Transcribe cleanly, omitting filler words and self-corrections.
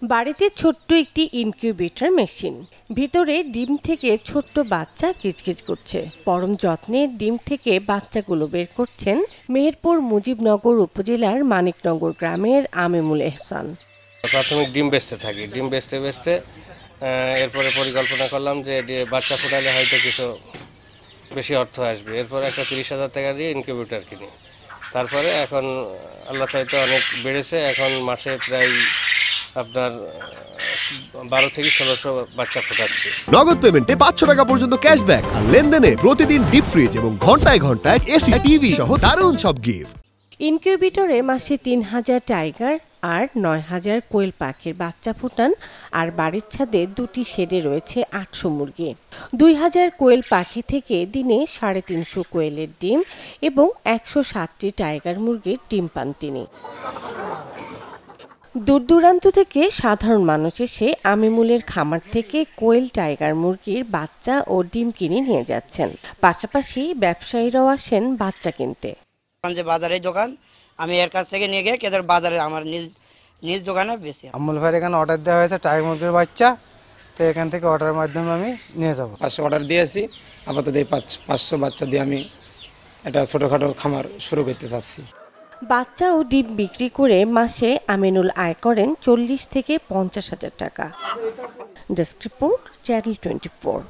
বাড়িতে ছোট্ট একটি ইনকিউবেটর মেশিন, ভিতরে ডিম থেকে ছোট্ট বাচ্চা কিচকিচ করছে। পরম যত্নে ডিম থেকে বাচ্চাগুলো বের করছেন মেহেরপুর মুজিবনগর উপজেলার মানিকনগর গ্রামের আমিমুল এহসান। প্রাথমিক ডিম বেচতে থাকি, ডিম বেচতে বেচতে এরপরে পরিকল্পনা করলাম যে বাচ্চা ফোটালে হয়তো কিছু বেশি অর্থ আসবে। এরপরে একটা 30,000 টাকা দিয়ে ইনকিউবেটর কিনি। তারপরে এখন আল্লাহ চাইতে অনেক বেড়েছে, এখন মাসে প্রায় আপনার 12 থেকে 1600 বাচ্চা ফোটাচ্ছি। নগদ পেমেন্টে 500 টাকা পর্যন্ত ক্যাশব্যাক আর লেনদেনে প্রতিদিন ডিপ ফ্রিজ এবং ঘন্টায় ঘন্টায় এসি টিভি সহ দারুণ সব গিফট। ইনকিউবেটরে মাসে 3000 টাইগার আর 9000 কোয়েল পাখির বাচ্চা ফোটান। আর বাড়ির ছাদে 2টি শেডে রয়েছে 800 মুরগি। 2000 কোয়েল পাখি থেকে দিনে 350 কোয়েলের ডিম এবং 160টি টাইগার মুরগির ডিম পান তিনি। দূর দূরান্ত থেকে সাধারণ মানুষ এসে আমিমুলের খামার থেকে কোয়েল টাইগার মুরগির বাচ্চা ও ডিম কিনে নিয়ে যাচ্ছেন। পাশাপাশি ব্যবসায়ীরাও আসেন বাচ্চা কিনতে। যে বাজারে দোকান, আমি এর কাছ থেকে নিয়ে গিয়ে কেদের বাজারে আমার নিজ দোকানে বেশি। আমুল ভাইয়ের এখানে অর্ডার দেওয়া হয়েছে টাইগার মুরগির বাচ্চা, তো এখান থেকে অর্ডারের মাধ্যমে আমি নিয়ে যাব। 500 অর্ডার দিয়েছি, আপাতত এই 500 বাচ্চা দিয়ে আমি একটা ছোটোখাটো খামার শুরু করতে চাচ্ছি। বাচ্চা ও ডিম বিক্রি করে মাসে আমিনুল আয় করেন 40 থেকে 50 হাজার টাকা। Desk report, channel 24।